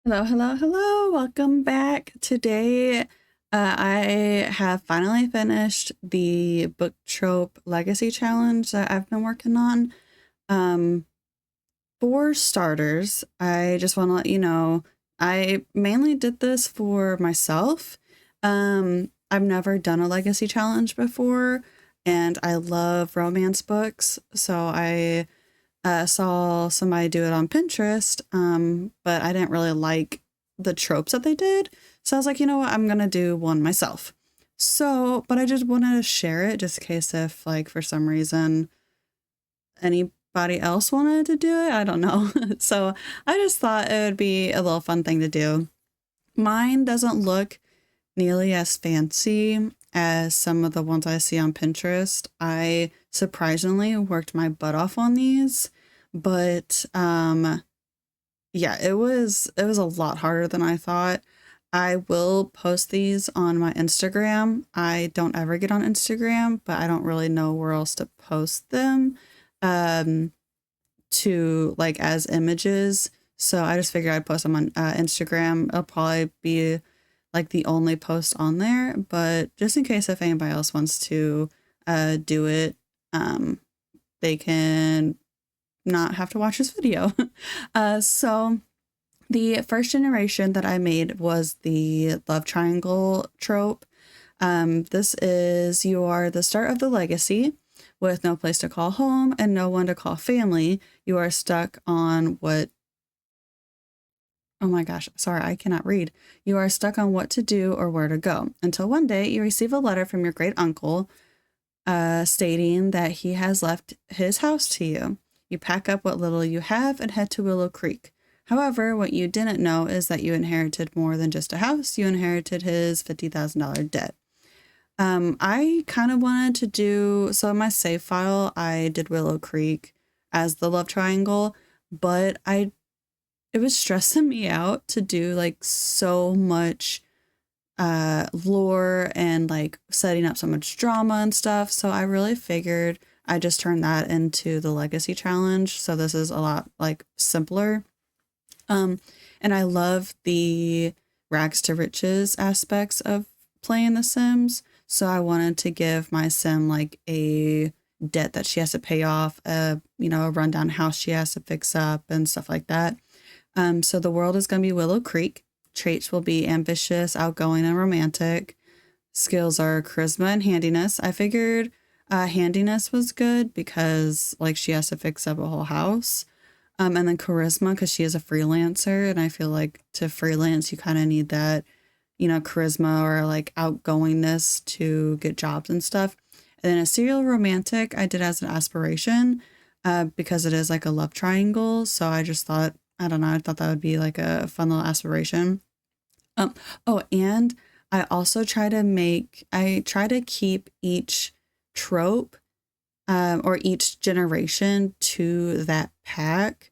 Hello, hello, hello. Welcome back. Today, I have finally finished the Book Trope Legacy Challenge that I've been working on. Um, for starters, I just want to let you know, I mainly did this for myself. I've never done a legacy challenge before, and I love romance books, so I saw somebody do it on Pinterest, but I didn't really like the tropes that they did. So I was like, you know what, I'm gonna do one myself. So, but I just wanted to share it just in case if, like, for some reason anybody else wanted to do it. I don't know. So I just thought it would be a little fun thing to do. Mine doesn't look nearly as fancy as some of the ones I see on Pinterest. I surprisingly worked my butt off on these, but yeah, it was a lot harder than I thought. I will post these on my Instagram. I don't ever get on Instagram, but I don't really know where else to post them um to like as images. So I just figured I'd post them on Instagram. It'll probably be like the only post on there, but just in case if anybody else wants to do it, um, they can not have to watch this video. So the first generation that I made was the love triangle trope. This is you are the start of the legacy with no place to call home and no one to call family. You are stuck on what Oh my gosh, sorry, I cannot read. You are stuck on what to do or where to go until one day you receive a letter from your great uncle stating that he has left his house to you. You pack up what little you have and head to Willow Creek. However, what you didn't know is that you inherited more than just a house. You inherited his $50,000 debt. I kind of wanted to do, so in my save file, I did Willow Creek as the love triangle, but it was stressing me out to do like so much lore and like setting up so much drama and stuff. So I really figured I just turned that into the legacy challenge. So this is a lot like simpler. Um, and I love the rags to riches aspects of playing The Sims. So I wanted to give my sim like a debt that she has to pay off, a rundown house she has to fix up and stuff like that. So the world is going to be Willow Creek. Traits will be ambitious, outgoing, and romantic. Skills are charisma and handiness. I figured handiness was good because like she has to fix up a whole house. And then charisma because she is a freelancer, and I feel like to freelance you kind of need that, charisma or like outgoingness to get jobs and stuff. And then a serial romantic I did as an aspiration because it is like a love triangle. So I just thought, I don't know, I thought that would be like a fun little aspiration. Um, oh, and I try to keep each trope or each generation to that pack.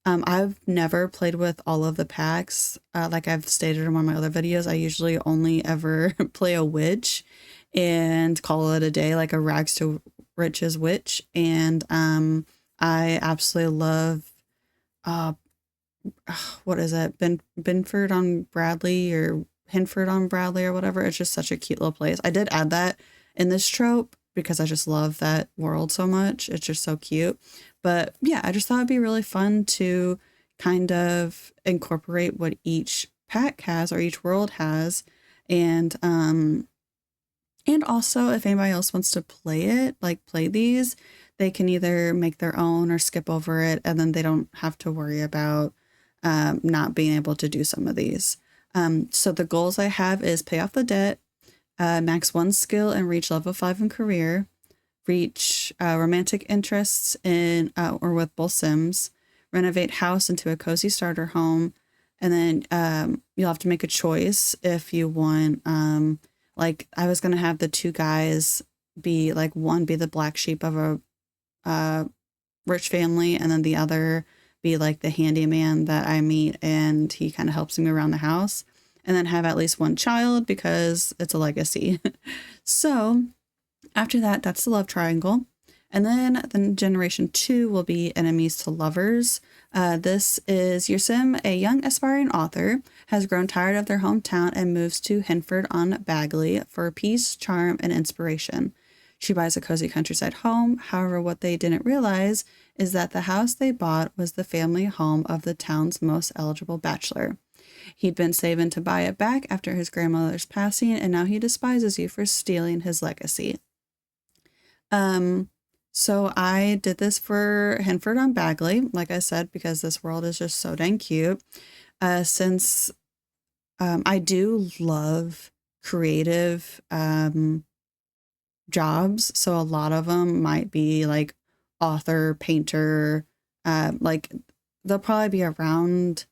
I've never played with all of the packs. Like I've stated in one of my other videos, I usually only ever play a witch and call it a day, like a rags to riches witch. And I absolutely love uh, what is it? Binford on Bradley or Hinford on Bradley or whatever. It's just such a cute little place. I did add that in this trope because I just love that world so much. It's just so cute. But yeah, I just thought it'd be really fun to kind of incorporate what each pack has or each world has. And also if anybody else wants to play it, like play these, they can either make their own or skip over it, and then they don't have to worry about not being able to do some of these. So the goals I have is pay off the debt, max one skill and reach level 5 in career, reach romantic interests in or with both Sims, renovate house into a cozy starter home, and then you'll have to make a choice if you want. Like I was gonna have the two guys be like one be the black sheep of a uh, rich family, and then the other be like the handyman that I meet and he kind of helps me around the house, and then have at least one child because it's a legacy. So after that, that's the love triangle. And then the generation 2 will be enemies to lovers. This is your sim, a young aspiring author, has grown tired of their hometown and moves to Henford on Bagley for peace, charm, and inspiration. She buys a cozy countryside home. However, what they didn't realize is that the house they bought was the family home of the town's most eligible bachelor. He'd been saving to buy it back after his grandmother's passing, and now he despises you for stealing his legacy. So I did this for Henford on Bagley, like I said, because this world is just so dang cute. Since I do love creative jobs, so a lot of them might be like author, painter, like they'll probably be around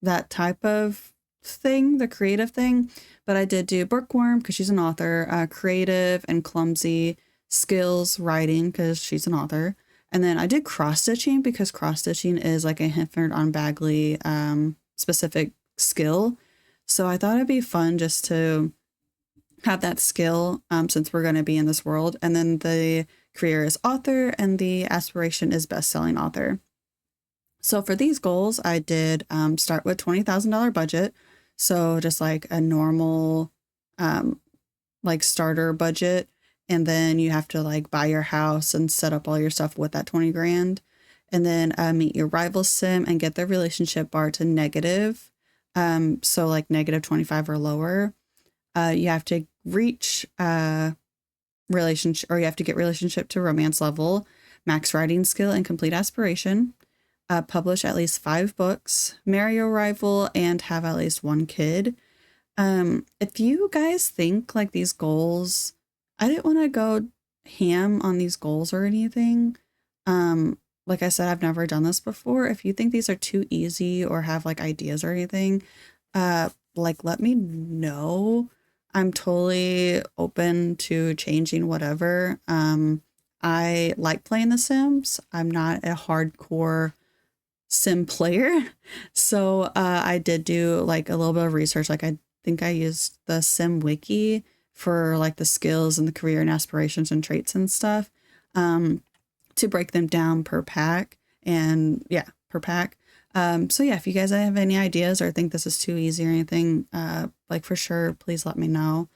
that type of thing, the creative thing. But I did do bookworm because she's an author, creative and clumsy, skills writing because she's an author. And then I did cross stitching because cross stitching is like a Henford on Bagley specific skill. So I thought it'd be fun just to have that skill since we're going to be in this world. And then the career is author and the aspiration is best-selling author. So for these goals, I did start with $20,000 budget. So just like a normal like starter budget. And then you have to like buy your house and set up all your stuff with that 20 grand. And then meet your rival sim and get their relationship bar to negative. So like negative 25 or lower. You have to reach relationship, or you have to get relationship to romance level, max writing skill and complete aspiration. Publish at least 5 books, marry your rival, and have at least 1 kid. If you guys think like these goals, I didn't want to go ham on these goals or anything. Like I said, I've never done this before. If you think these are too easy or have like ideas or anything, like let me know. I'm totally open to changing whatever. I like playing The Sims. I'm not a hardcore sim player. So I did do like a little bit of research. Like I think I used the Sim Wiki for like the skills and the career and aspirations and traits and stuff to break them down per pack. And yeah, per pack. So yeah, if you guys have any ideas or think this is too easy or anything, like for sure, please let me know.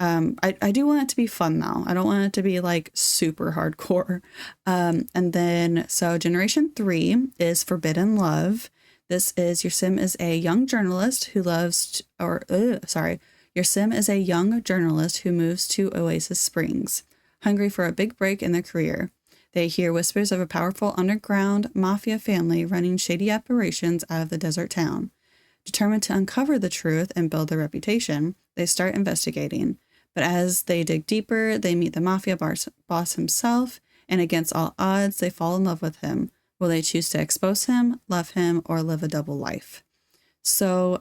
I do want it to be fun though. I don't want it to be like super hardcore. And then, so generation 3 is Forbidden Love. This is your sim is a young journalist who loves, your sim is a young journalist who moves to Oasis Springs, hungry for a big break in their career. They hear whispers of a powerful underground mafia family running shady operations out of the desert town. Determined to uncover the truth and build their reputation, they start investigating. But as they dig deeper, they meet the mafia boss himself, and against all odds, they fall in love with him. Will they choose to expose him, love him, or live a double life? So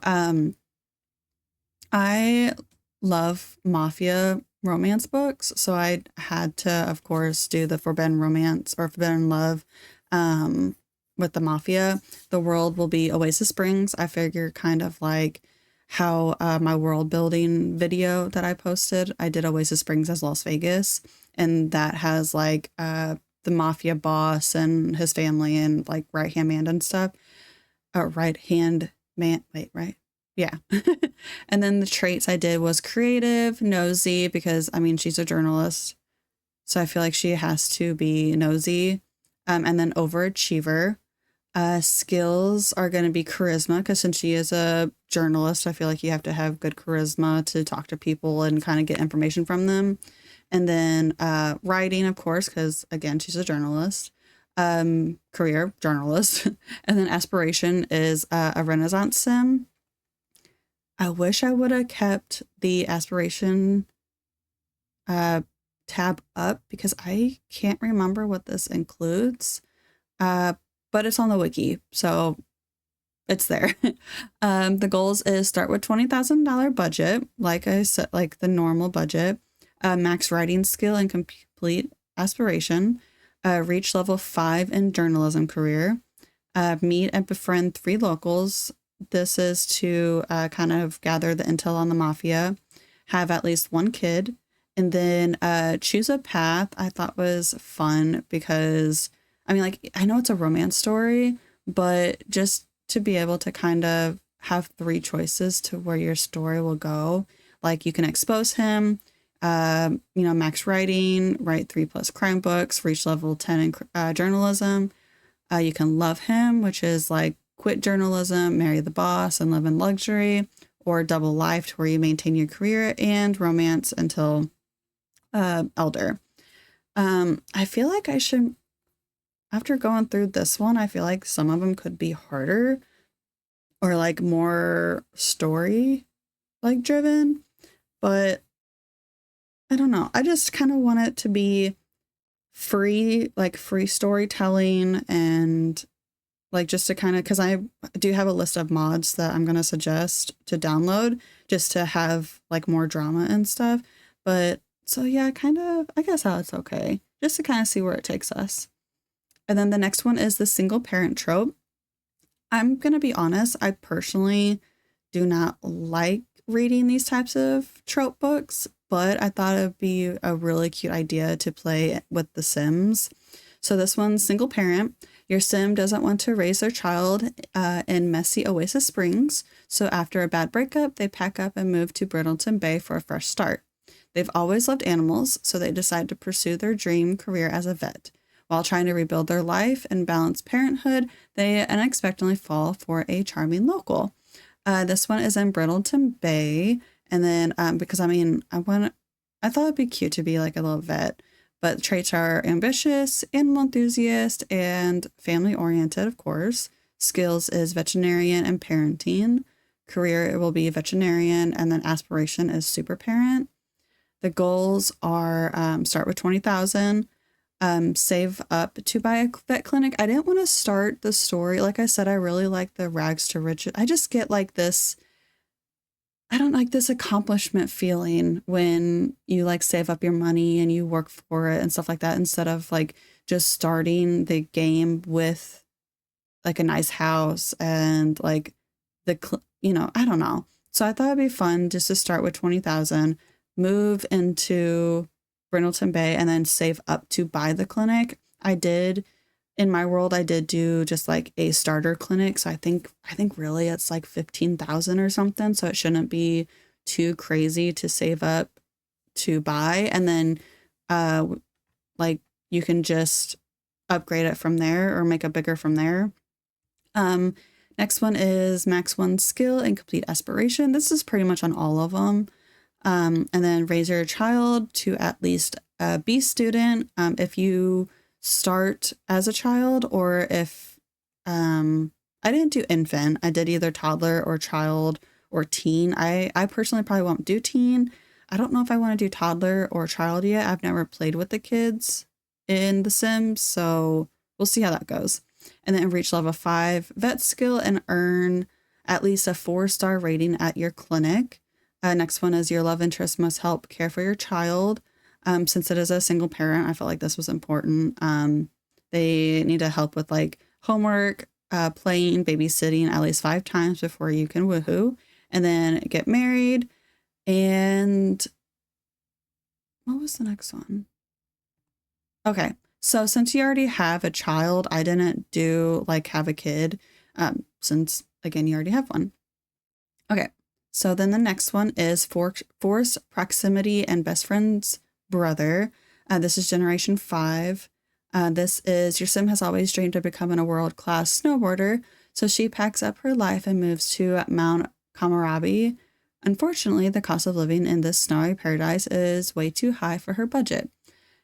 I love mafia romance books, so I had to, of course, do the Forbidden Romance or Forbidden Love with the mafia. The world will be Oasis Springs. I figure kind of like how my world building video that I posted, I did Oasis Springs as Las Vegas, and that has like the mafia boss and his family and like right hand man and stuff. Right hand man, wait, right? Yeah. And then the traits I did was creative, nosy, because I mean, she's a journalist. So I feel like she has to be nosy. And then overachiever. Skills are going to be charisma, because since she is a journalist, I feel like you have to have good charisma to talk to people and kind of get information from them. And then writing, of course, because again, she's a journalist. Career journalist. And then aspiration is a Renaissance sim. I wish I would have kept the aspiration tab up because I can't remember what this includes. But it's on the wiki, so it's there. The goals is start with $20,000 budget, like I said, like the normal budget. Max writing skill and complete aspiration. Reach level 5 in journalism career. Meet and befriend 3 locals. This is to kind of gather the intel on the mafia. Have at least 1 kid. And then Choose a Path I thought was fun because I mean, like, I know it's a romance story, but just to be able to kind of have three choices to where your story will go. Like you can expose him, max writing, write 3+ crime books, reach level 10 in journalism. You can love him, which is like quit journalism, marry the boss, and live in luxury, or double life to where you maintain your career and romance until elder. I feel like I should, after going through this one, I feel like some of them could be harder or like more story like driven, but I don't know. I just kind of want it to be free, like free storytelling and like just to kind of, because I do have a list of mods that I'm going to suggest to download just to have like more drama and stuff. But so yeah, kind of, I guess how it's okay just to kind of see where it takes us. And then the next one is the single parent trope. I'm going to be honest, I personally do not like reading these types of trope books, but I thought it would be a really cute idea to play with The Sims. So this one's single parent. Your sim doesn't want to raise their child in messy Oasis Springs. So after a bad breakup, they pack up and move to Brittleton Bay for a fresh start. They've always loved animals, so they decide to pursue their dream career as a vet. While trying to rebuild their life and balance parenthood, they unexpectedly fall for a charming local. This one is in Brittleton Bay. And then, because I mean, I thought it'd be cute to be like a little vet, but the traits are ambitious, animal enthusiast, and family oriented, of course. Skills is veterinarian and parenting. Career, it will be veterinarian, and then aspiration is super parent. The goals are start with 20,000, save up to buy a vet clinic. I didn't want to start the story. Like I said, I really like the rags to riches. I just get like this, I don't like this accomplishment feeling when you like save up your money and you work for it and stuff like that, instead of like just starting the game with like a nice house and like I don't know. So I thought it'd be fun just to start with 20,000, move into Brindleton Bay, and then save up to buy the clinic. In my world, I did do just like a starter clinic. So I think really it's like 15,000 or something. So it shouldn't be too crazy to save up to buy. And then like you can just upgrade it from there or make it bigger from there. Next one is max 1 skill and complete aspiration. This is pretty much on all of them. And then raise your child to at least a B student. If you start as a child, or if I didn't do infant, I did either toddler or child or teen. I personally probably won't do teen. I don't know if I want to do toddler or child yet. I've never played with the kids in The Sims, so we'll see how that goes. And then reach level 5 vet skill and earn at least a 4-star rating at your clinic. Next one is your love interest must help care for your child. Since it is a single parent, I felt like this was important. They need to help with like homework, playing, babysitting at least 5 times before you can woohoo, and then get married. And what was the next one? Okay, so since you already have a child, I didn't do like have a kid, since again you already have one. Okay, so then the next one is force proximity and best friend's brother. This is generation 5. This is your sim has always dreamed of becoming a world-class snowboarder, so she packs up her life and moves to Mount Kamarabi. Unfortunately, the cost of living in this snowy paradise is way too high for her budget.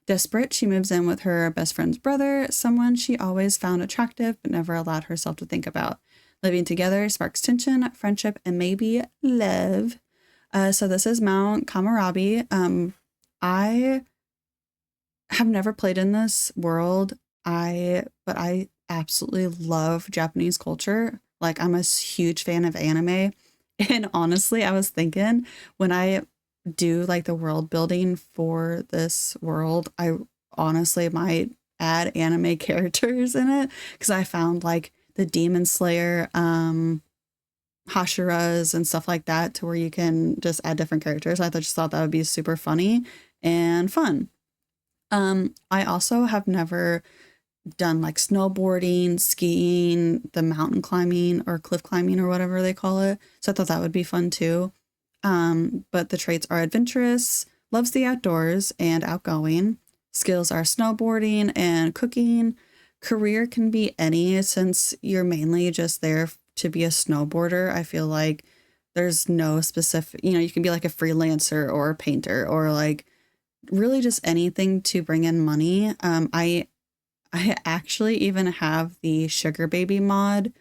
Desperate, she moves in with her best friend's brother, someone she always found attractive but never allowed herself to think about. Living together sparks tension, friendship, and maybe love. So this is Mount Kamarabi. I have never played in this world. But I absolutely love Japanese culture. Like I'm a huge fan of anime. And honestly, I was thinking when I do like the world building for this world, I honestly might add anime characters in it, because I found like the Demon Slayer Hashiras and stuff like that to where you can just add different characters. I just thought that would be super funny. and fun. I also have never done like snowboarding, skiing, the mountain climbing or cliff climbing or whatever they call it. So I thought that would be fun too. But the traits are adventurous, loves the outdoors, and outgoing. Skills are snowboarding and cooking. Career can be any, since you're mainly just there to be a snowboarder. I feel like there's no specific, you can be like a freelancer or a painter or like really just anything to bring in money. I actually even have the sugar baby mod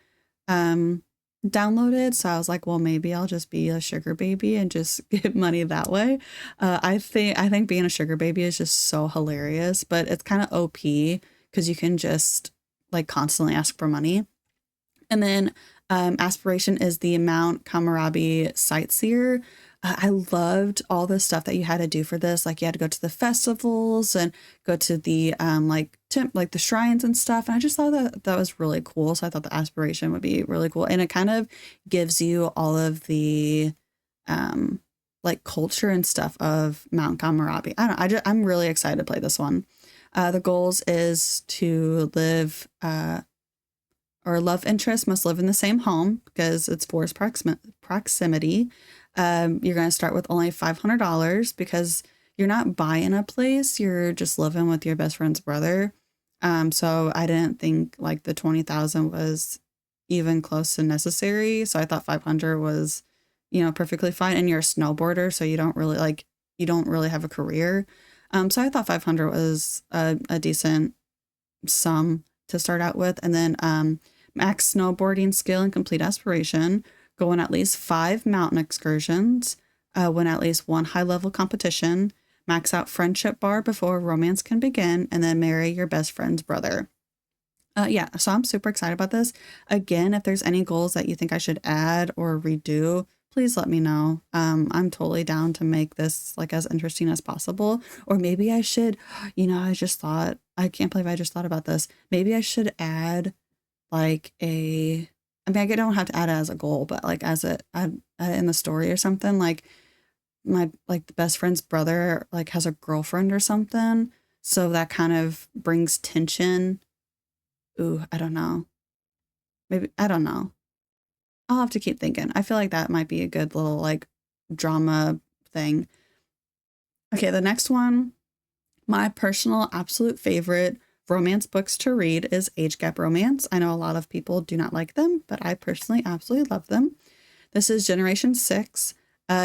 downloaded. So I was like, well, maybe I'll just be a sugar baby and just get money that way. I think being a sugar baby is just so hilarious, but it's kind of OP because you can just like constantly ask for money. And then aspiration is the Mount Kamarabi sightseer. I loved all the stuff that you had to do for this. Like you had to go to the festivals and go to the like the shrines and stuff. And I just thought that that was really cool. So I thought the aspiration would be really cool. And it kind of gives you all of the like culture and stuff of Mount Kamarabi. I'm really excited to play this one. The goals is to live or love interest must live in the same home because it's forced proximity. You're going to start with only $500 because you're not buying a place. You're just living with your best friend's brother. So I didn't think like the 20,000 was even close to necessary. So I thought 500 was, perfectly fine. And you're a snowboarder, so you don't really have a career. So I thought 500 was a decent sum to start out with. And then max snowboarding skill and complete aspiration, go on at least 5 mountain excursions, win at least 1 high-level competition, max out friendship bar before romance can begin, and then marry your best friend's brother. Yeah, so I'm super excited about this. Again, if there's any goals that you think I should add or redo, please let me know. I'm totally down to make this like as interesting as possible. Or maybe I should, I can't believe I just thought about this. Maybe I should add like I don't have to add it as a goal, but like add it in the story or something. Like the best friend's brother like has a girlfriend or something. So that kind of brings tension. Ooh, I don't know. Maybe, I don't know. I'll have to keep thinking. I feel like that might be a good little like drama thing. Okay, the next one, my personal absolute favorite romance books to read is age gap romance. I know a lot of people do not like them, but I personally absolutely love them. This is Generation 6.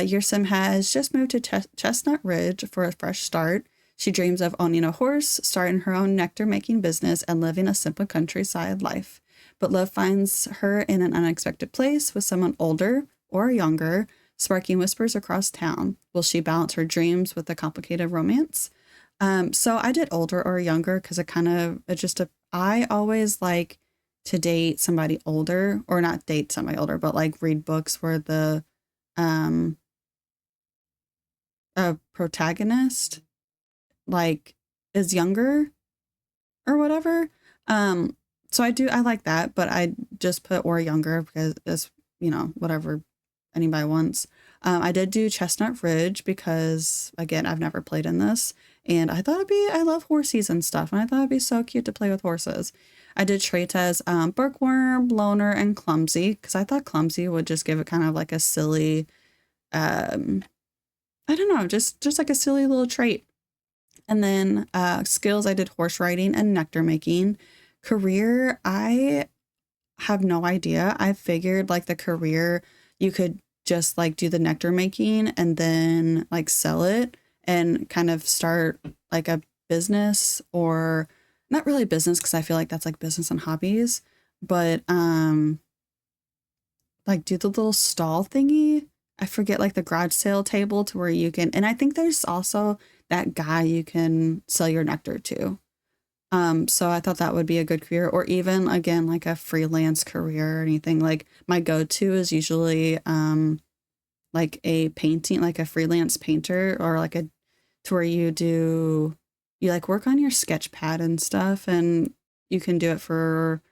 Your sim has just moved to Chestnut Ridge for a fresh start. She dreams of owning a horse, starting her own nectar-making business, and living a simple countryside life. But love finds her in an unexpected place with someone older or younger, sparking whispers across town. Will she balance her dreams with a complicated romance? So I did older or younger because I always like to date somebody older, or not date somebody older, but like read books where the protagonist like is younger or whatever. So I like that, but I just put or younger because it's, whatever anybody wants. I did do Chestnut Ridge because again, I've never played in this, and I thought I love horsies and stuff, and I thought it'd be so cute to play with horses. I did traits as Bookworm, Loner, and Clumsy because I thought Clumsy would just give it kind of like a silly, I don't know, just like a silly little trait. And then skills, I did horse riding and nectar making. Career, I have no idea. I figured like the career, you could just like do the nectar making and then like sell it and kind of start like a business, or not really business because I feel like that's like business and hobbies, but like do the little stall thingy. I forget, like the garage sale table to where you can, and I think there's also that guy you can sell your nectar to. So I thought that would be a good career, or even again, like a freelance career or anything. Like my go-to is usually, like a painting, like a freelance painter, or like to where you like work on your sketch pad and stuff, and you can do it for,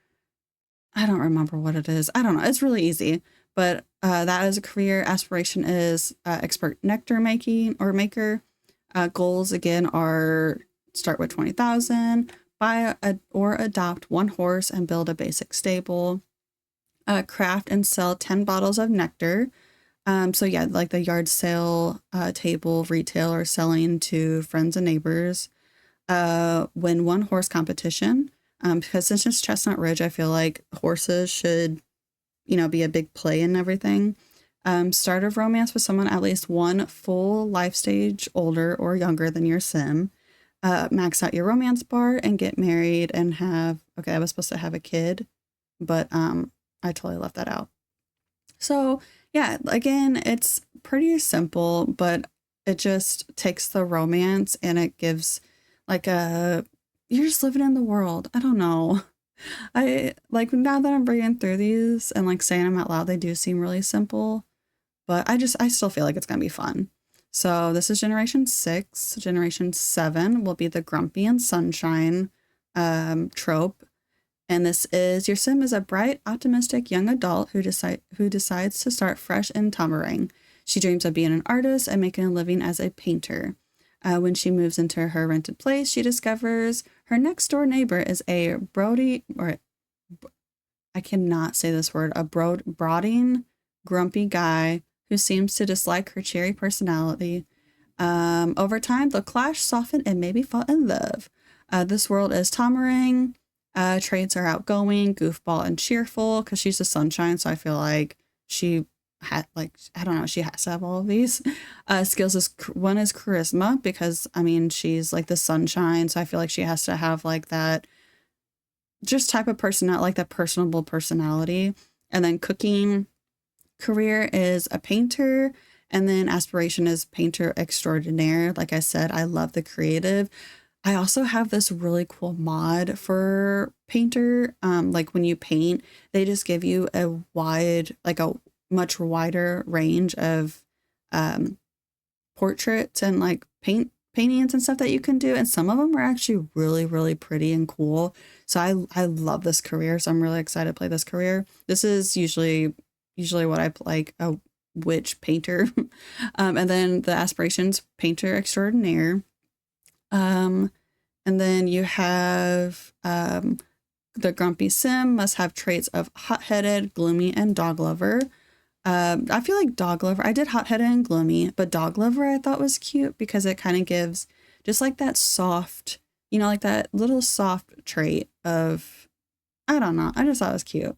I don't remember what it is. I don't know. It's really easy, but that is a career. Aspiration is expert nectar making or maker. Goals again are start with 20,000, or adopt one horse and build a basic stable. Craft and sell 10 bottles of nectar. So yeah, like the yard sale table, retail, or selling to friends and neighbors. Win one horse competition. Because since it's Chestnut Ridge, I feel like horses should, be a big play in everything. Start a romance with someone at least one full life stage older or younger than your sim. Max out your romance bar and get married and have, okay, I was supposed to have a kid, but I totally left that out. So yeah, again, it's pretty simple, but it just takes the romance and it gives like you're just living in the world. I don't know. I like now that I'm reading through these and like saying them out loud, they do seem really simple, but I still feel like it's gonna be fun. So this is generation 6. Generation 7 will be the grumpy and sunshine trope. And this is your sim is a bright, optimistic young adult who decides to start fresh in Tomarang. She dreams of being an artist and making a living as a painter. When she moves into her rented place, she discovers her next door neighbor is a I cannot say this word, brooding, grumpy guy who seems to dislike her cheery personality. Over time, they'll clash, soften, and maybe fall in love. This world is Tomarang. Traits are outgoing, goofball, and cheerful because she's the sunshine. So I feel like she had I don't know, she has to have all of these. Skills is one is charisma because I mean she's like the sunshine. So I feel like she has to have like that just type of personality, like that personable personality. And then cooking. Career is a painter. And then aspiration is painter extraordinaire. Like I said, I love the creative. I also have this really cool mod for painter. Like when you paint, they just give you a much wider range of portraits and like paintings and stuff that you can do. And some of them are actually really, really pretty and cool. So I love this career. So I'm really excited to play this career. This is usually what I like, a witch painter. And then the aspirations painter extraordinaire. And then you have the grumpy sim must have traits of hot-headed, gloomy, and dog lover. I feel like dog lover, I did hot-headed and gloomy, but dog lover I thought was cute because it kind of gives just like that soft, like that little soft trait of, I don't know, I just thought it was cute.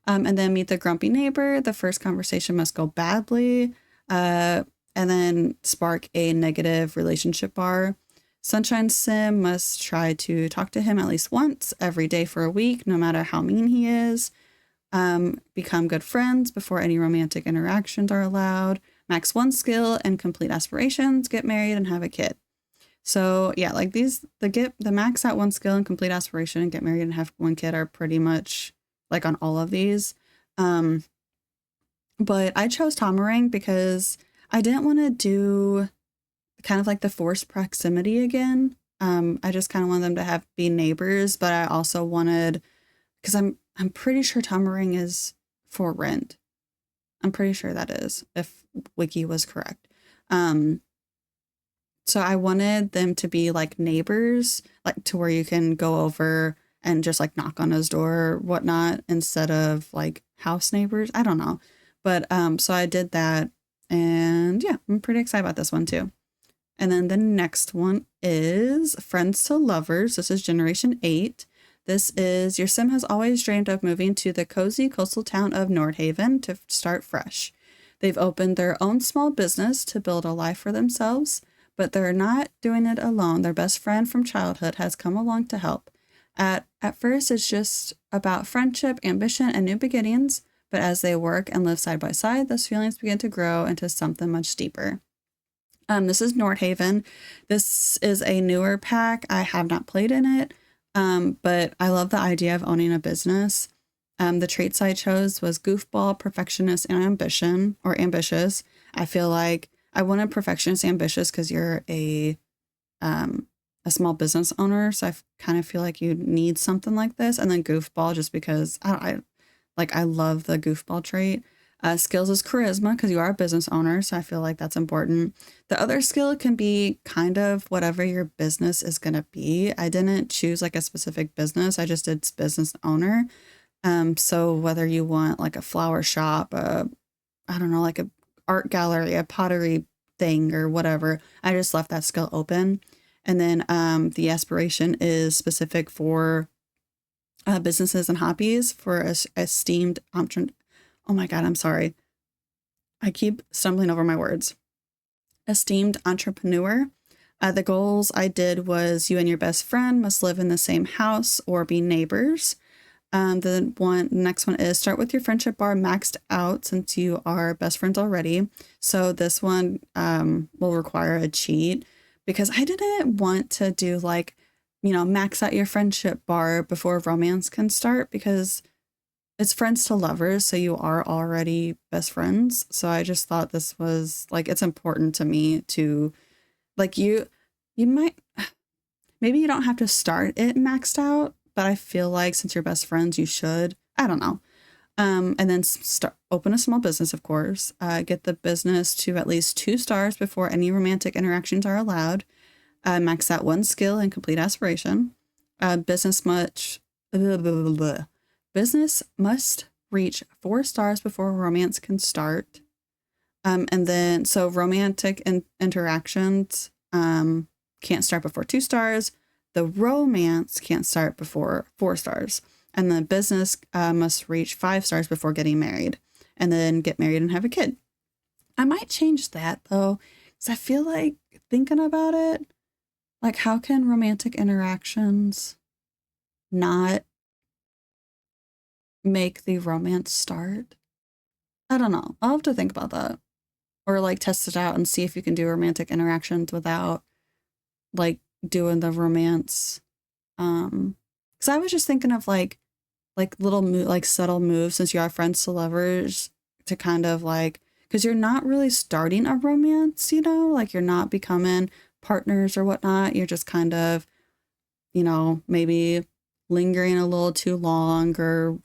And then meet the grumpy neighbor. The first conversation must go badly, and then spark a negative relationship bar. Sunshine Sim must try to talk to him at least once every day for a week, no matter how mean he is. Become good friends before any romantic interactions are allowed. Max one skill and complete aspirations. Get married and have a kid. So yeah, like the max at one skill and complete aspiration and get married and have one kid are pretty much like on all of these. But I chose Tomarang because I didn't want to do kind of like the forced proximity again. I just kind of wanted them to be neighbors, but I also wanted, because I'm pretty sure Tomarang is for rent. I'm pretty sure that is, if Wiki was correct. So I wanted them to be like neighbors, like to where you can go over and just like knock on his door or whatnot instead of like house neighbors. I don't know. But so I did that, and yeah, I'm pretty excited about this one too. And then the next one is Friends to Lovers. This is Generation 8. This is your sim has always dreamed of moving to the cozy coastal town of Nordhaven to start fresh. They've opened their own small business to build a life for themselves, but they're not doing it alone. Their best friend from childhood has come along to help. At first, it's just about friendship, ambition, and new beginnings, but as they work and live side by side, those feelings begin to grow into something much deeper. This is Nordhaven. This is a newer pack. I have not played in it, but I love the idea of owning a business. The traits I chose was goofball, perfectionist, and ambitious. I feel like I wanted perfectionist, ambitious because you're a small business owner, so I kind of feel like you need something like this. And then goofball, just because I love the goofball trait. Skills is charisma because you are a business owner, so I feel like that's important. The other skill can be kind of whatever your business is going to be. I didn't choose like a specific business. I just did business owner. So whether you want like a flower shop, I don't know, like a art gallery, a pottery thing or whatever, I just left that skill open. And then the aspiration is specific for businesses and hobbies for esteemed oh my God, I'm sorry. I keep stumbling over my words. Esteemed entrepreneur. The goals I did was you and your best friend must live in the same house or be neighbors. The next one is start with your friendship bar maxed out since you are best friends already. So this one will require a cheat because I didn't want to do like, max out your friendship bar before romance can start because it's friends to lovers. So you are already best friends. So I just thought this was like, it's important to me to like you might, maybe you don't have to start it maxed out, but I feel like since you're best friends, you should. I don't know. And then open a small business, of course. Get the business to at least 2 stars before any romantic interactions are allowed. Max out 1 skill and complete aspiration. Business must reach 4 stars before romance can start. And then so romantic interactions can't start before 2 stars. The romance can't start before 4 stars. And the business must reach 5 stars before getting married. And then get married and have a kid. I might change that though, because I feel like thinking about it, like how can romantic interactions not make the romance start? I don't know. I'll have to think about that. Or like test it out and see if you can do romantic interactions without like doing the romance. Because I was just thinking of like little like subtle moves since you are friends to lovers to kind of like, because you're not really starting a romance, like you're not becoming partners or whatnot. You're just kind of, maybe lingering a little too long or,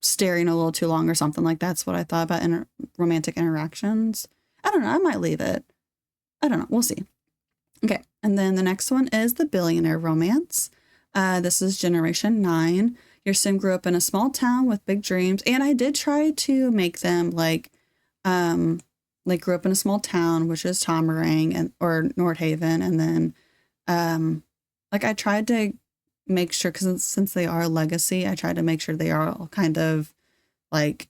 staring a little too long or something like that's what I thought about romantic interactions. I don't know. I might leave it. I don't know. We'll see. Okay. And then the next one is the billionaire romance. This is generation 9. Your sim grew up in a small town with big dreams. And I did try to make them like grew up in a small town, which is Tomarang or Nordhaven. And then, I tried to make sure, because since they are legacy, I tried to make sure they are all kind of like,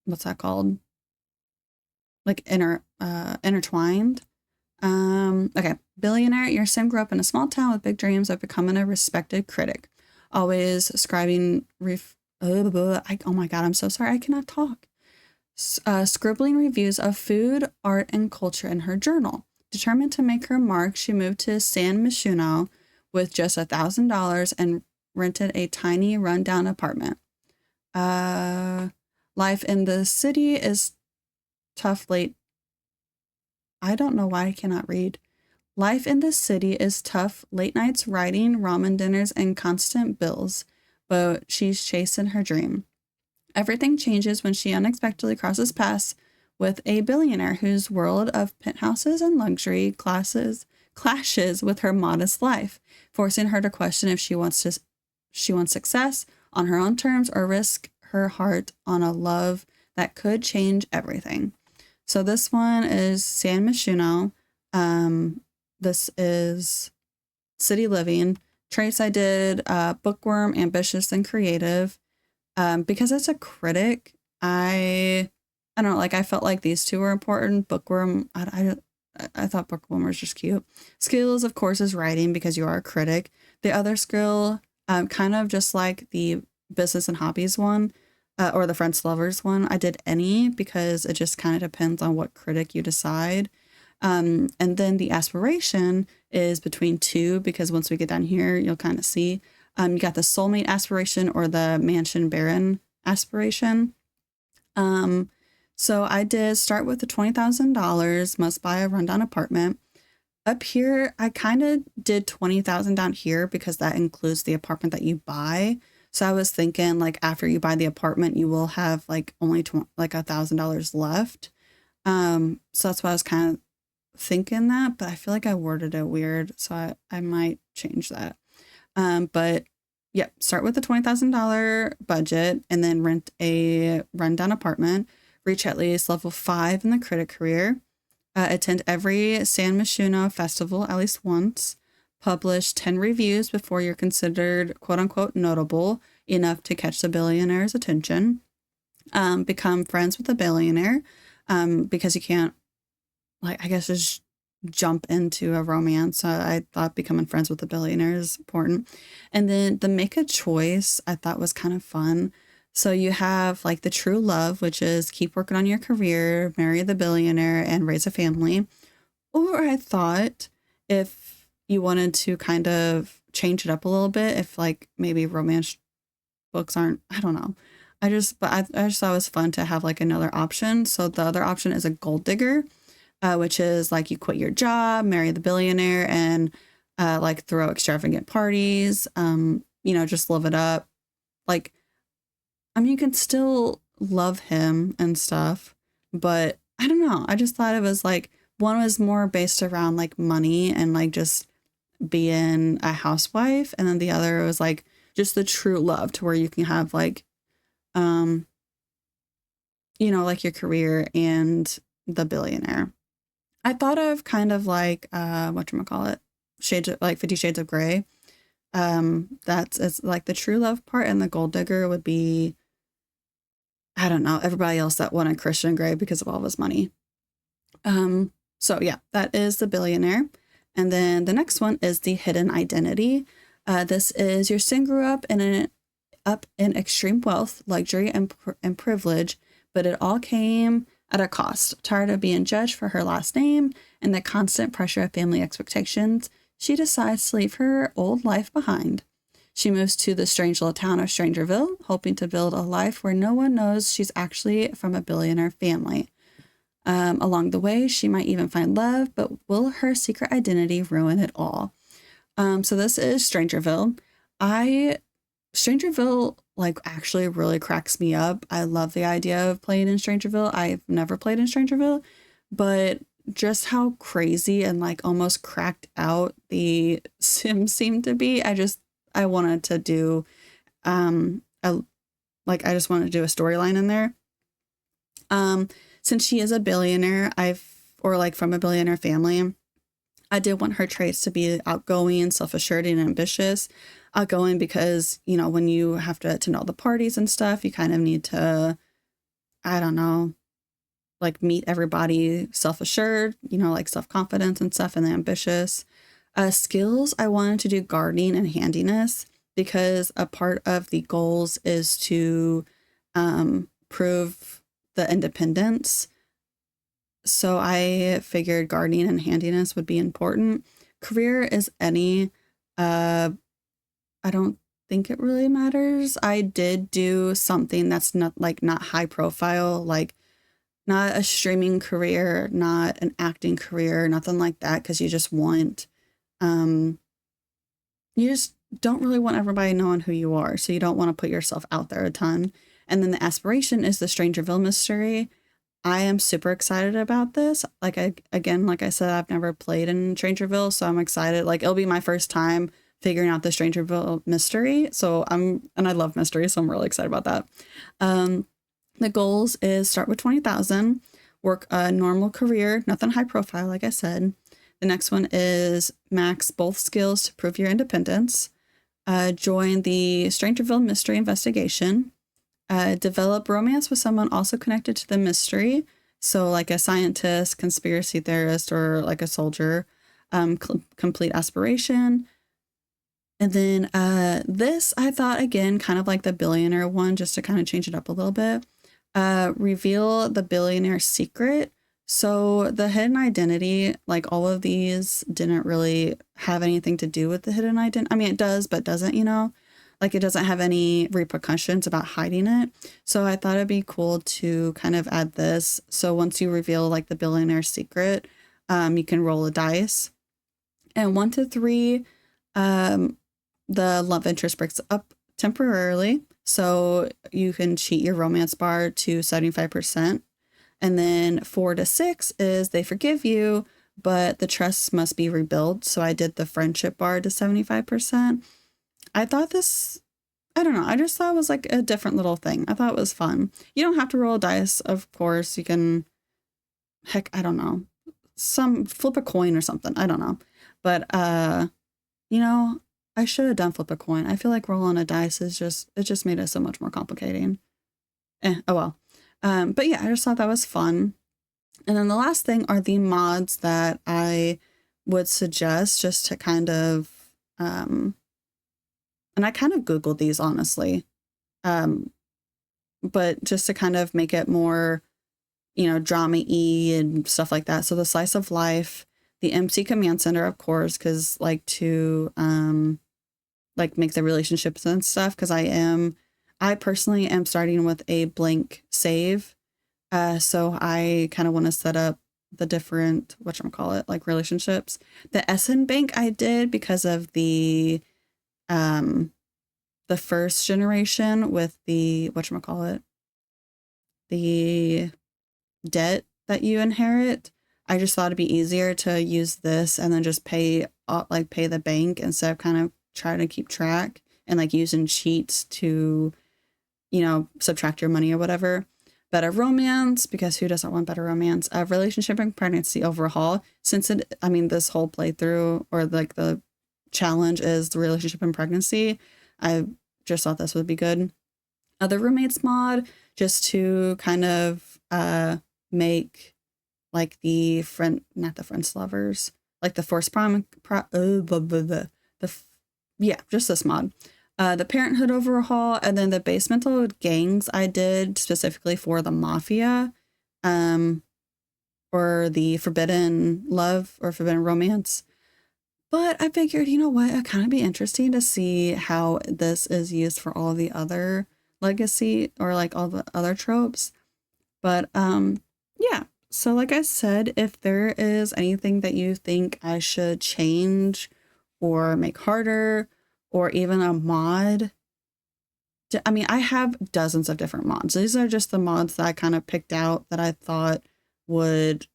what's that called? Like intertwined. Okay. Billionaire, your sim grew up in a small town with big dreams of becoming a respected critic. Always scribing, oh my God, I'm so sorry. I cannot talk. Scribbling reviews of food, art, and culture in her journal. Determined to make her mark, she moved to San Myshuno with just $1,000 and rented a tiny rundown apartment. Life in the city is tough late. I don't know why I cannot read. Life in the city is tough, late nights writing, ramen dinners, and constant bills, but she's chasing her dream. Everything changes when she unexpectedly crosses paths with a billionaire whose world of penthouses and luxury classes clashes with her modest life, forcing her to question if she wants success on her own terms or risk her heart on a love that could change everything. So this one is San Myshuno. This is City Living. Traits I did, bookworm, ambitious, and creative. Because it's a critic, I don't know, like I felt like these two were important. Bookworm, I thought bookworm was just cute. Skills, of course, is writing because you are a critic. The other skill, kind of just like the business and hobbies one, or the friends lovers one. I did any because it just kind of depends on what critic you decide. And then the aspiration is between 2 because once we get down here, you'll kind of see. You got the soulmate aspiration or the mansion baron aspiration. So I did start with the $20,000, must buy a rundown apartment. Up here, I kind of did 20,000 down here because that includes the apartment that you buy. So I was thinking like after you buy the apartment, you will have like only like $1,000 left. So that's why I was kind of thinking that, but I feel like I worded it weird. So I might change that. But yeah, start with the $20,000 budget and then rent a rundown apartment, reach at least level 5 in the critic career, attend every San Myshuno festival at least once, publish 10 reviews before you're considered quote unquote notable enough to catch the billionaire's attention, become friends with the billionaire, because you can't, like, I guess just jump into a romance. I thought becoming friends with the billionaire is important. And then the make a choice I thought was kind of fun. So you have like the true love, which is keep working on your career, marry the billionaire, and raise a family. Or I thought if you wanted to kind of change it up a little bit, if like maybe romance books aren't, I don't know. I just thought it was fun to have like another option. So the other option is a gold digger, which is like you quit your job, marry the billionaire, and like throw extravagant parties, just live it up. Like, I mean, you can still love him and stuff, but I don't know. I just thought it was like one was more based around like money and like just being a housewife, and then the other was like just the true love to where you can have like, like your career and the billionaire. I thought of kind of like whatchamacallit, shades of like 50 Shades of Grey. That's it's like the true love part, and the gold digger would be, I don't know, everybody else that wanted Christian Grey because of all of his money. So yeah, that is the billionaire. And then the next one is the hidden identity. This is your sin grew up in extreme wealth, luxury, and privilege, but it all came at a cost. Tired of being judged for her last name and the constant pressure of family expectations, she decides to leave her old life behind. She moves to the strange little town of Strangerville, hoping to build a life where no one knows she's actually from a billionaire family. Along the way, she might even find love, but will her secret identity ruin it all? So this is Strangerville. Strangerville like actually really cracks me up. I love the idea of playing in Strangerville. I've never played in Strangerville, but just how crazy and like almost cracked out the Sims seem to be. I wanted to do I just wanted to do a storyline in there. Since she is a billionaire, or like from a billionaire family, I did want her traits to be outgoing, self-assured, and ambitious. Outgoing because, when you have to attend all the parties and stuff, you kind of need to, I don't know, like meet everybody, self-assured, like self-confidence and stuff, and ambitious. Skills, I wanted to do gardening and handiness because a part of the goals is to prove the independence. So I figured gardening and handiness would be important. Career is any. I don't think it really matters. I did do something that's not high profile, like not a streaming career, not an acting career, nothing like that, because you just don't really want everybody knowing who you are. So you don't want to put yourself out there a ton. And then the aspiration is the Strangerville mystery. I am super excited about this. Like I said, I've never played in Strangerville, so I'm excited. Like it'll be my first time figuring out the Strangerville mystery. And I love mysteries, so I'm really excited about that. The goals is start with 20,000, work a normal career, nothing high profile, like I said. The next one is max both skills to prove your independence. Join the Strangerville mystery investigation. Develop romance with someone also connected to the mystery. So like a scientist, conspiracy theorist, or like a soldier. Complete aspiration. And then this, I thought, again, kind of like the billionaire one, just to kind of change it up a little bit. Reveal the billionaire's secret. So the hidden identity, like all of these didn't really have anything to do with the hidden identity. I mean, it does, but doesn't, like it doesn't have any repercussions about hiding it. So I thought it'd be cool to kind of add this. So once you reveal like the billionaire's secret, you can roll a dice. And 1 to 3, the love interest breaks up temporarily. So you can cheat your romance bar to 75%. And then 4 to 6 is they forgive you, but the trust must be rebuilt. So I did the friendship bar to 75%. I thought this, I don't know, I just thought it was like a different little thing. I thought it was fun. You don't have to roll dice, of course. You can, heck, I don't know, some flip a coin or something. I don't know. But, you know, I should have done flip a coin. I feel like rolling a dice is just, it just made it so much more complicating. Oh well. But yeah, I just thought that was fun. And then the last thing are the mods that I would suggest just to kind of, and I kind of Googled these honestly, but just to kind of make it more, you know, drama-y and stuff like that. So the slice of life, the MC command center, of course, because like to like make the relationships and stuff, because I personally am starting with a blank save. So I kind of want to set up the different, whatchamacallit, like relationships. The SN Bank I did because of the first generation with the, whatchamacallit, the debt that you inherit. I just thought it'd be easier to use this and then just pay the bank instead of kind of trying to keep track and like using cheats to, you know, subtract your money or whatever. Better romance, because who doesn't want better romance? Relationship and pregnancy overhaul. Since this whole playthrough or like the challenge is the relationship and pregnancy, I just thought this would be good. The roommates mod, just to kind of make like the friend, not the friends lovers, like the forced yeah, just this mod. The parenthood overhaul, and then the basemental gangs I did specifically for the mafia, or the forbidden love or forbidden romance. But I figured, you know what, it'd kind of be interesting to see how this is used for all the other legacy or like all the other tropes. But yeah. So like I said, if there is anything that you think I should change or make harder, or even a mod. I mean, I have dozens of different mods. These are just the mods that I kind of picked out that I thought would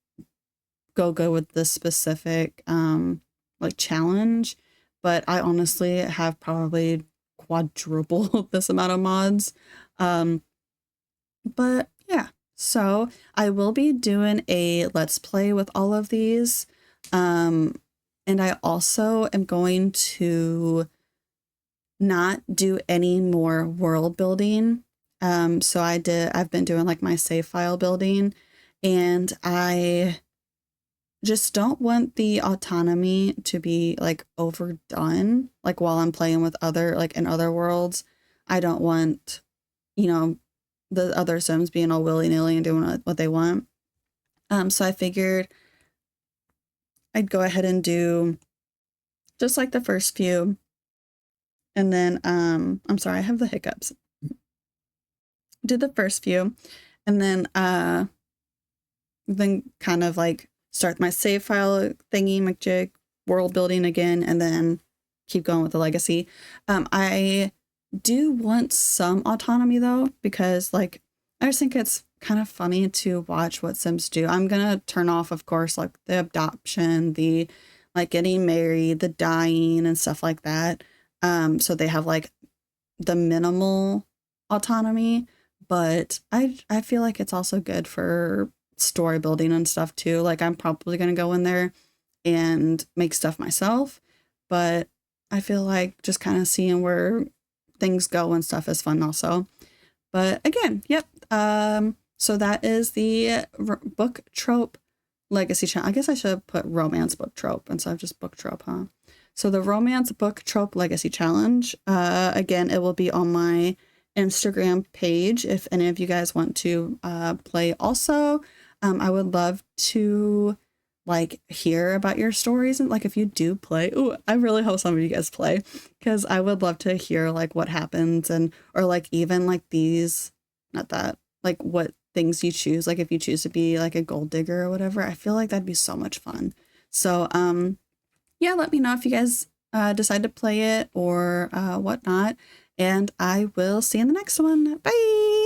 go good with this specific like challenge. But I honestly have probably quadruple this amount of mods. But yeah, so I will be doing a let's play with all of these. And I also am going to not do any more world building. So I've been doing like my save file building, and I just don't want the autonomy to be like overdone. Like while I'm playing with other, like in other worlds, I don't want, you know, the other Sims being all willy-nilly and doing what they want. So I figured I'd go ahead and do just like the first few. And then, I'm sorry, I have the hiccups. Did the first few, and then kind of like start my save file thingy, McJig, world building again, and then keep going with the legacy. I do want some autonomy though, because like, I just think it's kind of funny to watch what Sims do. I'm gonna turn off, of course, like the adoption, the like getting married, the dying and stuff like that. So they have like the minimal autonomy, but I feel like it's also good for story building and stuff too. Like I'm probably going to go in there and make stuff myself, but I feel like just kind of seeing where things go and stuff is fun also. But again, yep. So that is the book trope legacy channel. I guess I should put romance book trope instead of just book trope, huh? So the Romance Book Trope Legacy Challenge, again, it will be on my Instagram page if any of you guys want to play also. I would love to like hear about your stories, and like if you do play, ooh, I really hope some of you guys play, because I would love to hear like what happens, and or like even like these, not that, like what things you choose, like if you choose to be like a gold digger or whatever. I feel like that'd be so much fun. So yeah, let me know if you guys decide to play it or whatnot. and I will see you in the next one. Bye!